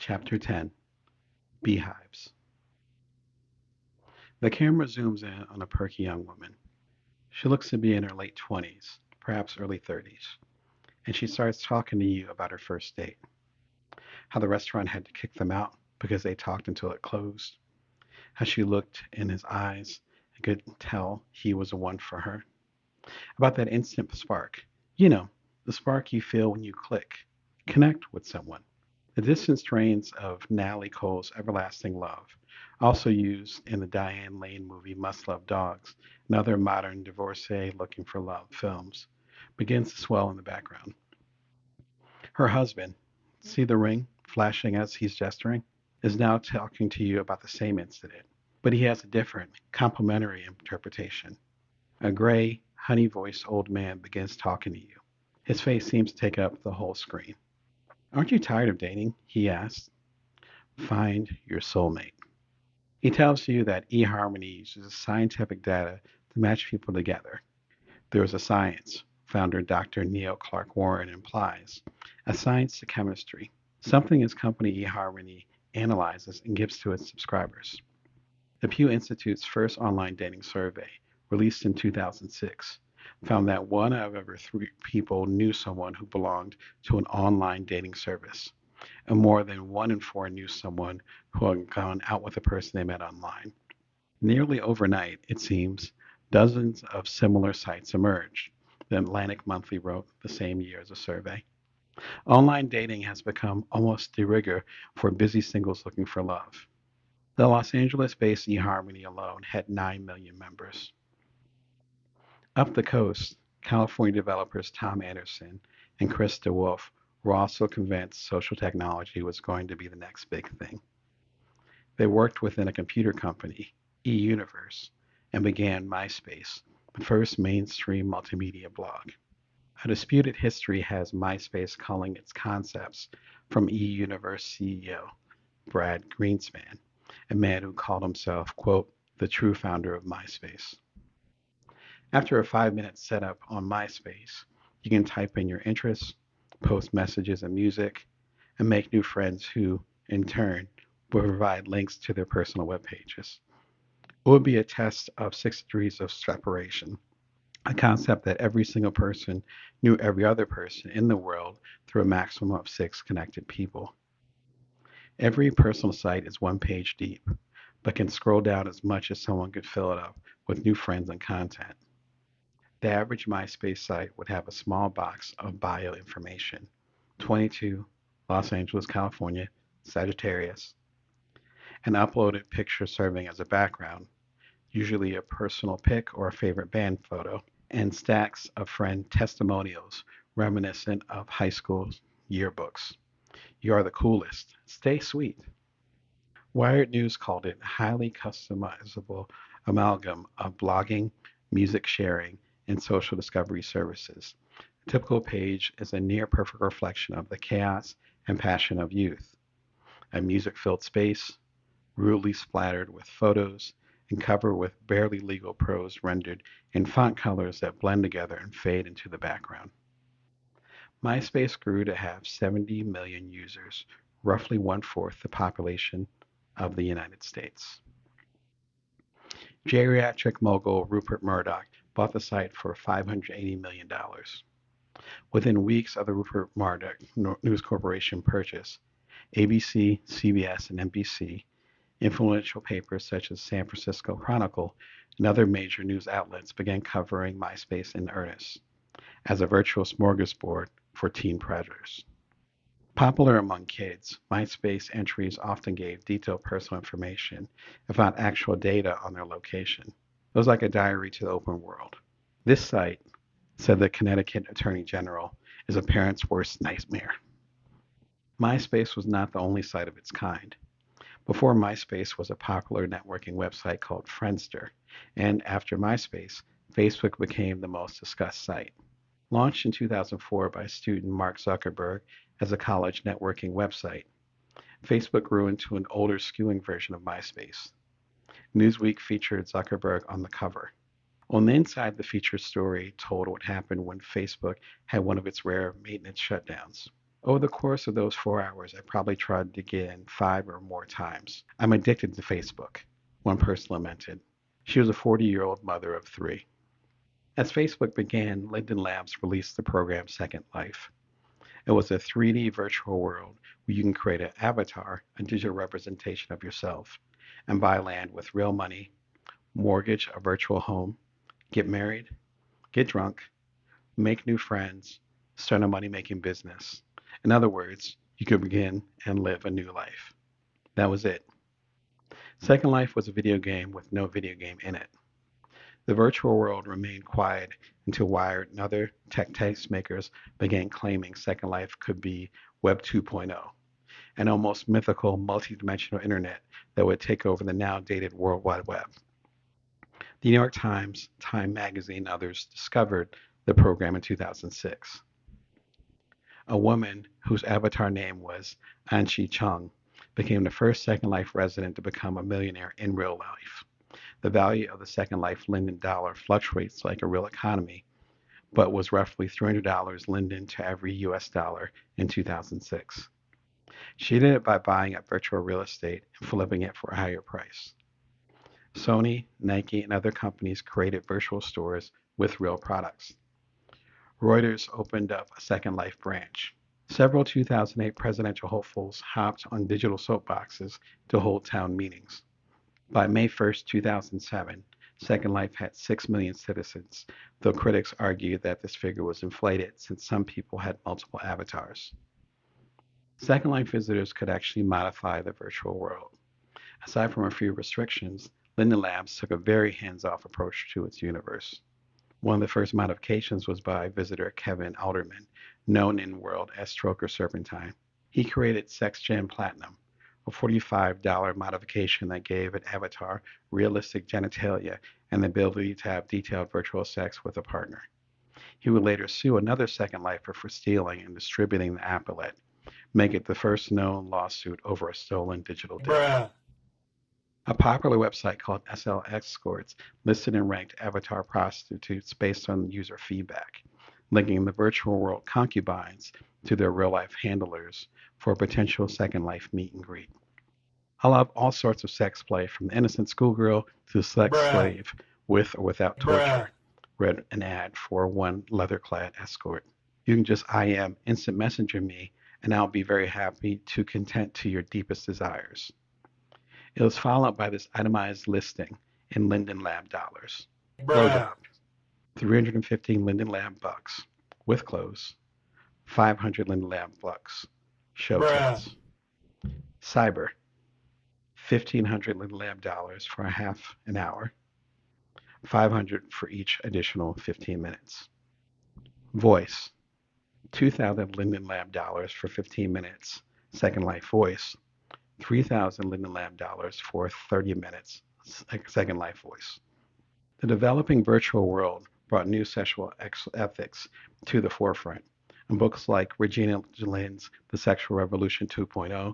Chapter 10 Beehives. The camera zooms in on a perky young woman. She looks to be in her late 20s, perhaps early 30s, and she starts talking to you about her first date. How the restaurant had to kick them out because they talked until it closed. How she looked in his eyes and could tell he was the one for her. About that instant spark. You know, the spark you feel when you click, connect with someone. The distant strains of Natalie Cole's Everlasting Love, also used in the Diane Lane movie Must Love Dogs and other modern divorcee looking for love films, begins to swell in the background. Her husband, see the ring flashing as he's gesturing, is now talking to you about the same incident, but he has a different, complementary interpretation. A gray, honey voiced old man begins talking to you. His face seems to take up the whole screen. Aren't you tired of dating? He asks. Find your soulmate. He tells you that eHarmony uses scientific data to match people together. There is a science, founder Dr. Neil Clark Warren implies, a science to chemistry, something his company eHarmony analyzes and gives to its subscribers. The Pew Institute's first online dating survey, released in 2006, found that one out of every three people knew someone who belonged to an online dating service, and more than one in four knew someone who had gone out with a person they met online. Nearly overnight, it seems, dozens of similar sites emerged, the Atlantic Monthly wrote the same year as a survey. Online dating has become almost de rigueur for busy singles looking for love. The Los Angeles-based eHarmony alone had 9 million members. Up the coast, California developers Tom Anderson and Chris DeWolf were also convinced social technology was going to be the next big thing. They worked within a computer company, eUniverse, and began MySpace, the first mainstream multimedia blog. A disputed history has MySpace calling its concepts from eUniverse CEO Brad Greenspan, a man who called himself, quote, the true founder of MySpace. After a 5-minute setup on MySpace, you can type in your interests, post messages and music, and make new friends who, in turn, will provide links to their personal web pages. It would be a test of 6 degrees of separation, a concept that every single person knew every other person in the world through a maximum of 6 connected people. Every personal site is 1 page deep, but can scroll down as much as someone could fill it up with new friends and content. The average MySpace site would have a small box of bio information: 22, Los Angeles, California, Sagittarius, an uploaded picture serving as a background, usually a personal pic or a favorite band photo, and stacks of friend testimonials reminiscent of high school yearbooks. You are the coolest. Stay sweet. Wired News called it a highly customizable amalgam of blogging, music sharing, and social discovery services. A typical page is a near perfect reflection of the chaos and passion of youth. A music filled space, rudely splattered with photos, and covered with barely legal prose rendered in font colors that blend together and fade into the background. MySpace grew to have 70 million users, roughly one-fourth the population of the United States. Geriatric mogul Rupert Murdoch bought the site for $580 million. Within weeks of the Rupert Murdoch News Corporation purchase, ABC, CBS, and NBC, influential papers such as San Francisco Chronicle and other major news outlets began covering MySpace in earnest as a virtual smorgasbord for teen predators. Popular among kids, MySpace entries often gave detailed personal information, if not actual data on their location. It was like a diary to the open world. This site, said the Connecticut Attorney General, is a parent's worst nightmare. MySpace was not the only site of its kind. Before MySpace was a popular networking website called Friendster, and after MySpace, Facebook became the most discussed site. Launched in 2004 by student Mark Zuckerberg as a college networking website, Facebook grew into an older skewing version of MySpace. Newsweek featured Zuckerberg on the cover. On the inside, the featured story told what happened when Facebook had one of its rare maintenance shutdowns. Over the course of those 4 hours, I probably tried to get in 5 or more times. I'm addicted to Facebook, one person lamented. She was a 40-year-old mother of three. As Facebook began, Linden Labs released the program Second Life. It was a 3D virtual world where you can create an avatar, a digital representation of yourself, and buy land with real money, mortgage a virtual home, get married, get drunk, make new friends, start a money-making business. In other words, you could begin and live a new life. That was it. Second Life was a video game with no video game in it. The virtual world remained quiet until Wired and other tech tastemakers began claiming Second Life could be Web 2.0, an almost mythical multidimensional internet that would take over the now dated World Wide Web. The New York Times, Time Magazine, and others discovered the program in 2006. A woman whose avatar name was Anshi Chung became the first Second Life resident to become a millionaire in real life. The value of the Second Life Linden dollar fluctuates like a real economy, but was roughly $300 Linden to every US dollar in 2006. She did it by buying up virtual real estate and flipping it for a higher price. Sony, Nike, and other companies created virtual stores with real products. Reuters opened up a Second Life branch. Several 2008 presidential hopefuls hopped on digital soapboxes to hold town meetings. By May 1st, 2007, Second Life had 6 million citizens, though critics argued that this figure was inflated since some people had multiple avatars. Second Life visitors could actually modify the virtual world. Aside from a few restrictions, Linden Labs took a very hands-off approach to its universe. One of the first modifications was by visitor Kevin Alderman, known in the world as Stroker Serpentine. He created Sex Gen Platinum, a $45 modification that gave an avatar realistic genitalia and the ability to have detailed virtual sex with a partner. He would later sue another Second Lifer for stealing and distributing the applet, making it the first known lawsuit over a stolen digital dildo. A popular website called SL Escorts listed and ranked avatar prostitutes based on user feedback, linking the virtual world concubines to their real-life handlers for a potential Second Life meet and greet. I love all sorts of sex play, from the innocent schoolgirl to the sex slave with or without torture. Read an ad for one leather-clad escort. You can just IM instant messenger me, and I'll be very happy to content to your deepest desires. It was followed by this itemized listing in Linden Lab dollars. Blowjob, 315 Linden Lab bucks with clothes, 500 Linden Lab bucks, show tits. Cyber, 1,500 Linden Lab dollars for a half an hour, 500 for each additional 15 minutes. Voice, 2,000 Linden Lab dollars for 15 minutes, Second Life voice, 3,000 Linden Lab dollars for 30 minutes, Second Life voice. The developing virtual world brought new sexual ethics to the forefront, and books like Regina Lynn's The Sexual Revolution 2.0,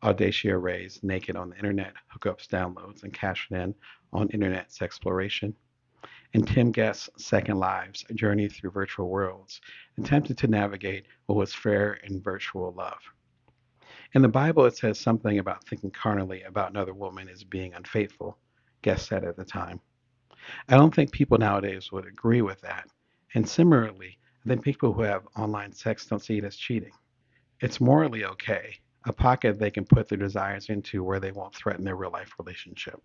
Audacia Ray's Naked on the Internet, Hookups Downloads, and Cashing In on Internet Sexploration, and Tim Guest's Second Lives, A Journey Through Virtual Worlds, attempted to navigate what was fair in virtual love. In the Bible, it says something about thinking carnally about another woman as being unfaithful, Guest said at the time. I don't think people nowadays would agree with that. And similarly, I think people who have online sex don't see it as cheating. It's morally okay, a pocket they can put their desires into where they won't threaten their real life relationship.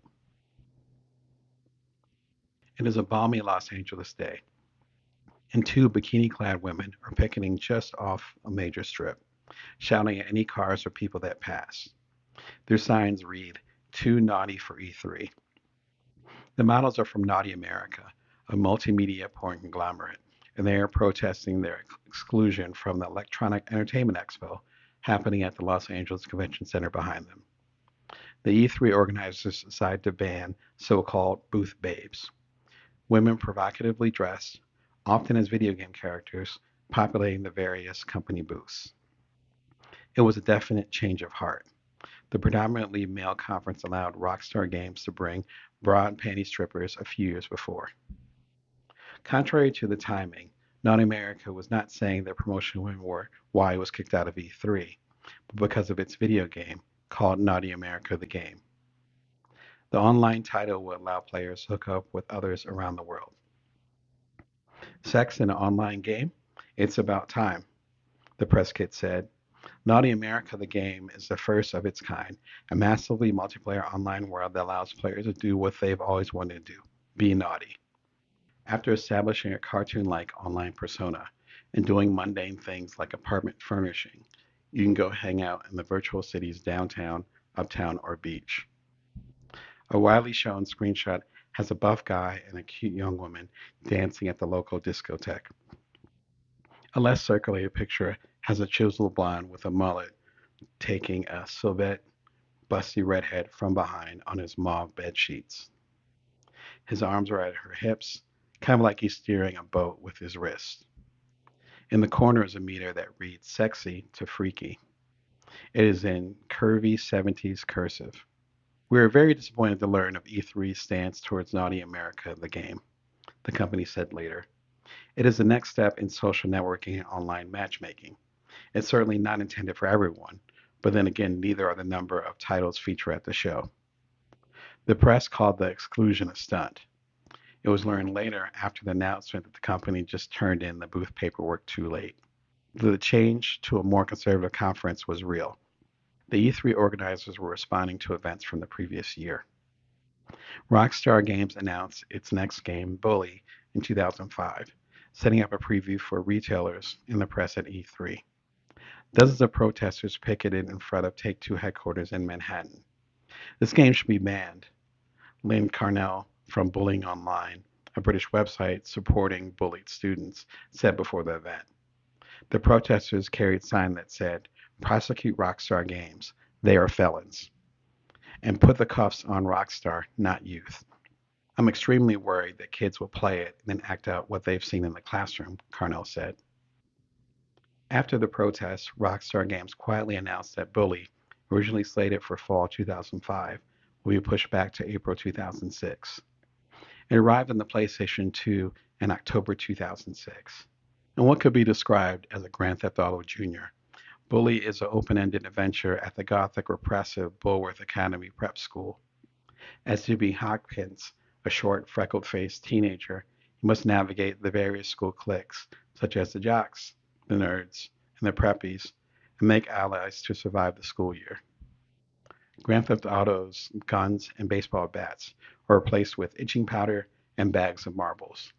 It is a balmy Los Angeles day, and two bikini-clad women are picketing just off a major strip, shouting at any cars or people that pass. Their signs read, "Too naughty for E3." The models are from Naughty America, a multimedia porn conglomerate, and they are protesting their exclusion from the Electronic Entertainment Expo happening at the Los Angeles Convention Center behind them. The E3 organizers decided to ban so-called booth babes, women provocatively dressed, often as video game characters, populating the various company booths. It was a definite change of heart. The predominantly male conference allowed Rockstar Games to bring broad panty strippers a few years before. Contrary to the timing, Naughty America was not saying their promotion were why it was kicked out of E3, but because of its video game called Naughty America the Game. The online title will allow players to hook up with others around the world. Sex in an online game? It's about time, the press kit said. Naughty America the Game is the first of its kind, a massively multiplayer online world that allows players to do what they've always wanted to do, be naughty. After establishing a cartoon-like online persona and doing mundane things like apartment furnishing, you can go hang out in the virtual city's downtown, uptown, or beach. A widely shown screenshot has a buff guy and a cute young woman dancing at the local discotheque. A less circulated picture has a chiseled blonde with a mullet taking a Sylvette busty redhead from behind on his mauve bed sheets. His arms are at her hips, kind of like he's steering a boat with his wrist. In the corner is a meter that reads sexy to freaky. It is in curvy 70s cursive. We are very disappointed to learn of E3's stance towards Naughty America, the game, the company said later. It is the next step in social networking and online matchmaking. It's certainly not intended for everyone, but then again, neither are the number of titles featured at the show. The press called the exclusion a stunt. It was learned later after the announcement that the company just turned in the booth paperwork too late. The change to a more conservative conference was real. The E3 organizers were responding to events from the previous year. Rockstar Games announced its next game, Bully, in 2005, setting up a preview for retailers in the press at E3. Dozens of protesters picketed in front of Take-Two headquarters in Manhattan. This game should be banned, Lynn Carnell from Bullying Online, a British website supporting bullied students, said before the event. The protesters carried signs that said, "Prosecute Rockstar Games. They are felons." And put the cuffs on Rockstar, not youth. I'm extremely worried that kids will play it and then act out what they've seen in the classroom, Carnell said. After the protests, Rockstar Games quietly announced that Bully, originally slated for fall 2005, will be pushed back to April 2006. It arrived on the PlayStation 2 in October 2006. And what could be described as a Grand Theft Auto Jr., Bully is an open-ended adventure at the Gothic repressive Bulworth Academy Prep School. As Jimmy Hopkins, a short, freckled-faced teenager, he must navigate the various school cliques, such as the jocks, the nerds, and the preppies, and make allies to survive the school year. Grand Theft Auto's guns and baseball bats are replaced with itching powder and bags of marbles.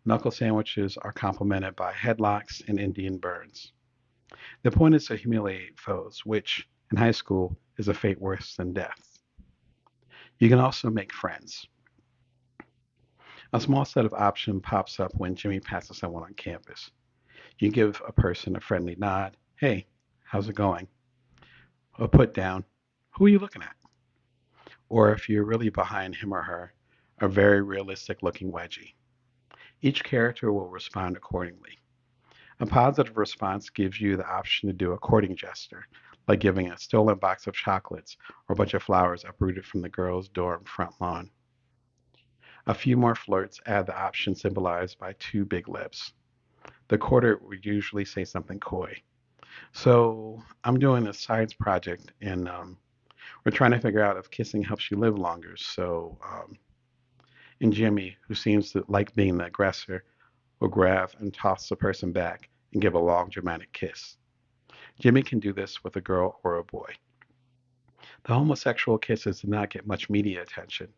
Knuckle sandwiches are complemented by headlocks and Indian burns. The point is to humiliate foes, which, in high school, is a fate worse than death. You can also make friends. A small set of options pops up when Jimmy passes someone on campus. You give a person a friendly nod, "Hey, how's it going?" A put down, "Who are you looking at?" Or if you're really behind him or her, a very realistic looking wedgie. Each character will respond accordingly. A positive response gives you the option to do a courting gesture, like giving a stolen box of chocolates or a bunch of flowers uprooted from the girl's dorm front lawn. A few more flirts add the option symbolized by two big lips. The courter would usually say something coy. "So, I'm doing a science project and we're trying to figure out if kissing helps you live longer. And Jimmy, who seems to like being the aggressor, will grab and toss the person back and give a long, dramatic kiss. Jimmy can do this with a girl or a boy. The homosexual kisses did not get much media attention,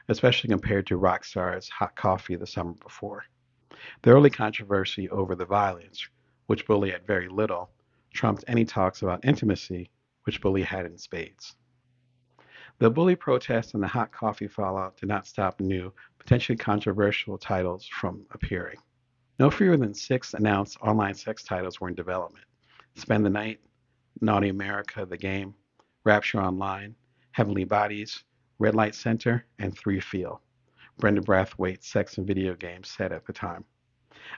especially compared to Rockstar's Hot Coffee the summer before. The early controversy over the violence, which Bully had very little, trumped any talks about intimacy, which Bully had in spades. The Bully protests and the hot coffee fallout did not stop new, potentially controversial titles from appearing. No fewer than 6 announced online sex titles were in development: Spend the Night, Naughty America the Game, Rapture Online, Heavenly Bodies, Red Light Center, and 3 Feel, Brenda Brathwaite's sex and video game said at the time.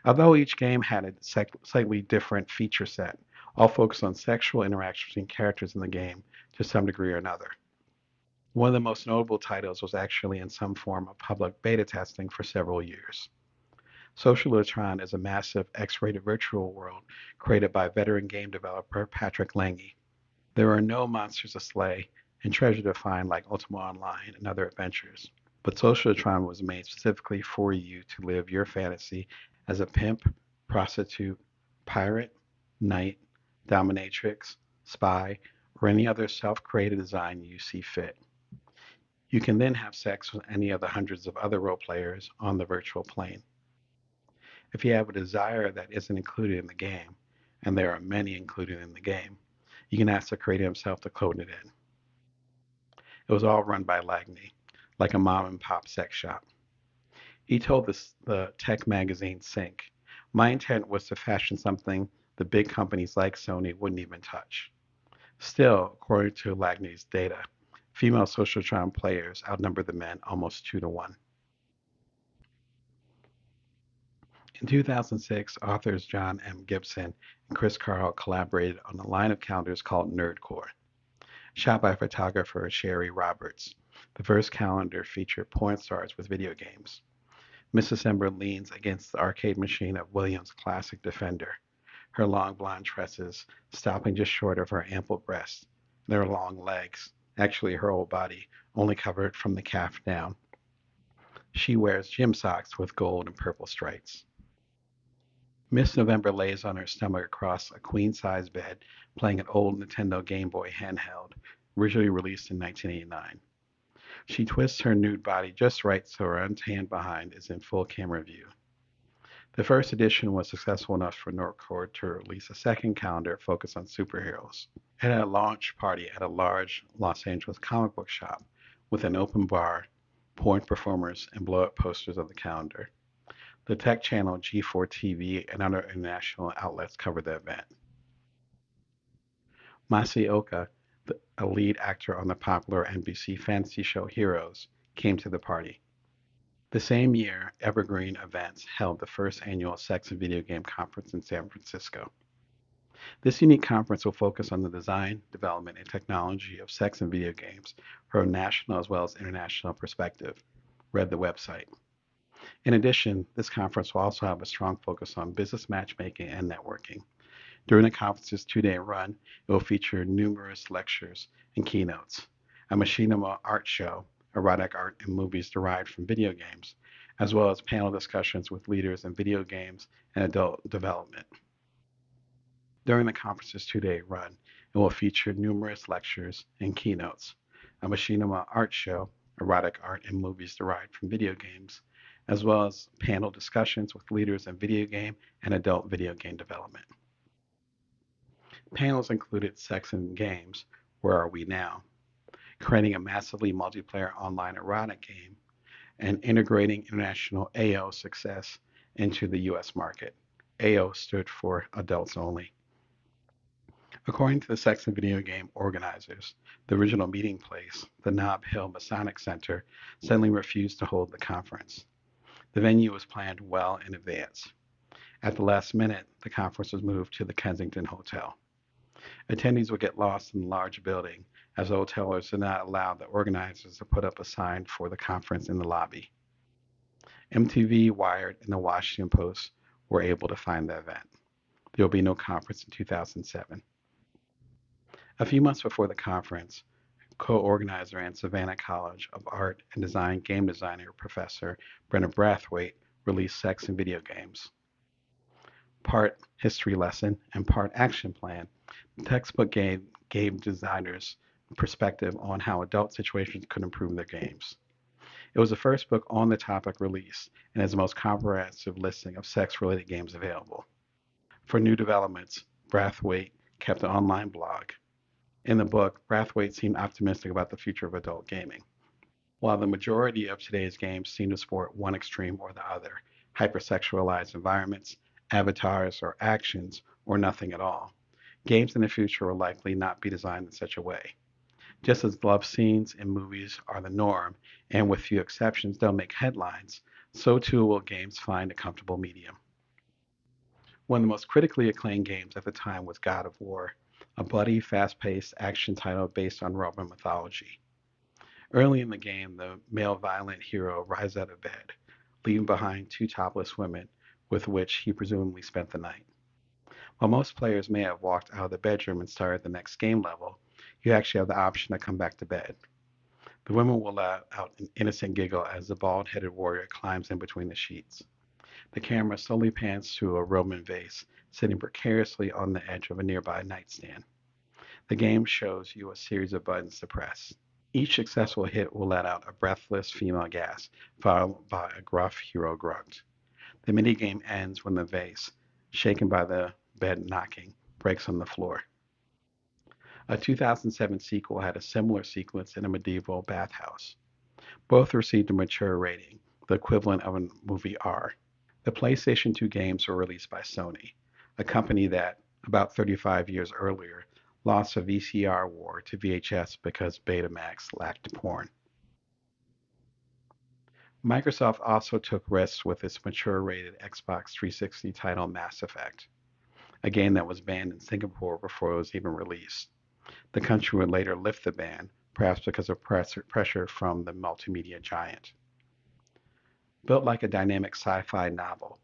Although each game had a slightly different feature set, all focused on sexual interactions between characters in the game to some degree or another. One of the most notable titles was actually in some form of public beta testing for several years. Socialitron is a massive X-rated virtual world created by veteran game developer Patrick Lange. There are no monsters to slay and treasure to find like Ultima Online and other adventures, but Socialitron was made specifically for you to live your fantasy as a pimp, prostitute, pirate, knight, dominatrix, spy, or any other self-created design you see fit. You can then have sex with any of the hundreds of other role players on the virtual plane. If you have a desire that isn't included in the game, and there are many included in the game, you can ask the creator himself to code it in. It was all run by Lagney, like a mom and pop sex shop. He told the tech magazine Sync, "My intent was to fashion something the big companies like Sony wouldn't even touch." Still, according to Lagney's data, female Socialtron players outnumber the men almost 2 to 1. In 2006, authors John M. Gibson and Chris Carl collaborated on a line of calendars called Nerdcore, shot by photographer Sherry Roberts. The first calendar featured porn stars with video games. Mrs. Ember leans against the arcade machine of Williams' classic Defender, her long blonde tresses stopping just short of her ample breasts, and her long legs, actually her whole body, only covered from the calf down. She wears gym socks with gold and purple stripes. Miss November lays on her stomach across a queen-size bed, playing an old Nintendo Game Boy handheld, originally released in 1989. She twists her nude body just right so her untanned behind is in full camera view. The first edition was successful enough for Nordcore to release a second calendar focused on superheroes. It had a launch party at a large Los Angeles comic book shop with an open bar, porn performers, and blow-up posters of the calendar. The tech channel G4 TV and other international outlets covered the event. Masaoka, a lead actor on the popular NBC fantasy show Heroes, came to the party. The same year, Evergreen Events held the first annual Sex and Video Game Conference in San Francisco. This unique conference will focus on the design, development, and technology of sex and video games from a national as well as international perspective, read the website. In addition, this conference will also have a strong focus on business matchmaking and networking. During the conference's 2-day run, it will feature numerous lectures and keynotes, a machinima art show, erotic art and movies derived from video games, as well as panel discussions with leaders in video games and adult development. During the conference's 2-day run, it will feature numerous lectures and keynotes, a machinima art show, erotic art and movies derived from video games, as well as panel discussions with leaders in video game and adult video game development. Panels included Sex and Games, Where Are We Now?, creating a massively multiplayer online erotic game, and integrating international AO success into the US market. AO stood for Adults Only. According to the Sex and Video Game organizers, the original meeting place, the Nob Hill Masonic Center, suddenly refused to hold the conference. The venue was planned well in advance. At the last minute, the conference was moved to the Kensington Hotel. Attendees would get lost in the large building, as the hotelers did not allow the organizers to put up a sign for the conference in the lobby. MTV, Wired, and the Washington Post were able to find the event. There will be no conference in 2007. A few months before the conference, co-organizer and Savannah College of Art and Design game designer professor Brenna Brathwaite released Sex and Video Games. Part history lesson and part action plan, the textbook gave designers perspective on how adult situations could improve their games. It was the first book on the topic released and is the most comprehensive listing of sex-related games available. For new developments, Brathwaite kept an online blog. In the book, Brathwaite seemed optimistic about the future of adult gaming. While the majority of today's games seem to sport one extreme or the other, hypersexualized environments, avatars, or actions, or nothing at all, games in the future will likely not be designed in such a way. Just as love scenes in movies are the norm, and with few exceptions they'll make headlines, so too will games find a comfortable medium. One of the most critically acclaimed games at the time was God of War, a bloody, fast-paced action title based on Roman mythology. Early in the game, the male violent hero rises out of bed, leaving behind two topless women with which he presumably spent the night. While most players may have walked out of the bedroom and started the next game level, you actually have the option to come back to bed. The women will let out an innocent giggle as the bald-headed warrior climbs in between the sheets. The camera slowly pans to a Roman vase sitting precariously on the edge of a nearby nightstand. The game shows you a series of buttons to press. Each successful hit will let out a breathless female gasp, followed by a gruff hero grunt. The minigame ends when the vase, shaken by the bed knocking, breaks on the floor. A 2007 sequel had a similar sequence in a medieval bathhouse. Both received a mature rating, the equivalent of a movie R. The PlayStation 2 games were released by Sony, a company that, about 35 years earlier, lost a VCR war to VHS because Betamax lacked porn. Microsoft also took risks with its mature-rated Xbox 360 title Mass Effect, a game that was banned in Singapore before it was even released. The country would later lift the ban, perhaps because of pressure from the multimedia giant. Built like a dynamic sci-fi novel,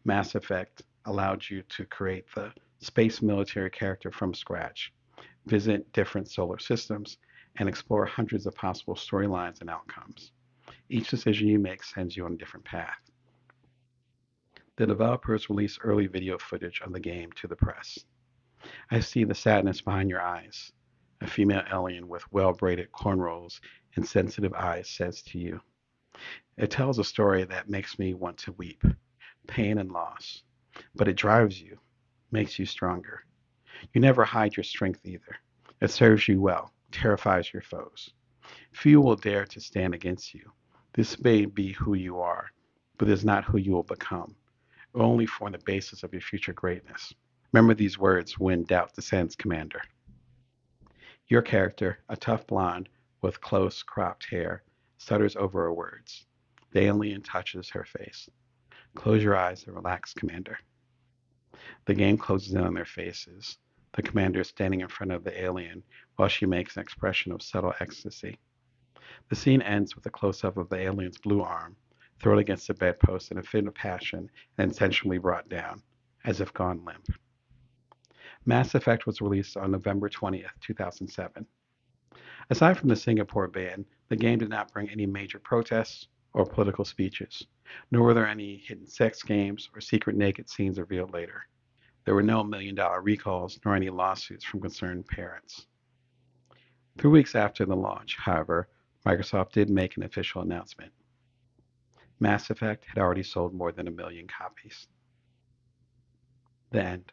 Mass Effect allowed you to create the space military character from scratch, visit different solar systems, and explore hundreds of possible storylines and outcomes. Each decision you make sends you on a different path. The developers released early video footage of the game to the press. I see the sadness behind your eyes, a female alien with well-braided cornrows and sensitive eyes says to you. It tells a story that makes me want to weep, pain and loss. But it drives you, makes you stronger. You never hide your strength either. It serves you well, terrifies your foes. Few will dare to stand against you. This may be who you are, but it is not who you will become. It will only form the basis of your future greatness. Remember these words when doubt descends, Commander. Your character, a tough blonde with close cropped hair, stutters over her words. The alien touches her face. Close your eyes and relax, Commander. The game closes in on their faces. The commander is standing in front of the alien while she makes an expression of subtle ecstasy. The scene ends with a close-up of the alien's blue arm, thrown against the bedpost in a fit of passion and intentionally brought down, as if gone limp. Mass Effect was released on November 20th, 2007. Aside from the Singapore ban, the game did not bring any major protests or political speeches, nor were there any hidden sex games or secret naked scenes revealed later. There were no million-dollar recalls nor any lawsuits from concerned parents. 3 weeks after the launch, however, Microsoft did make an official announcement. Mass Effect had already sold more than 1 million copies. The end.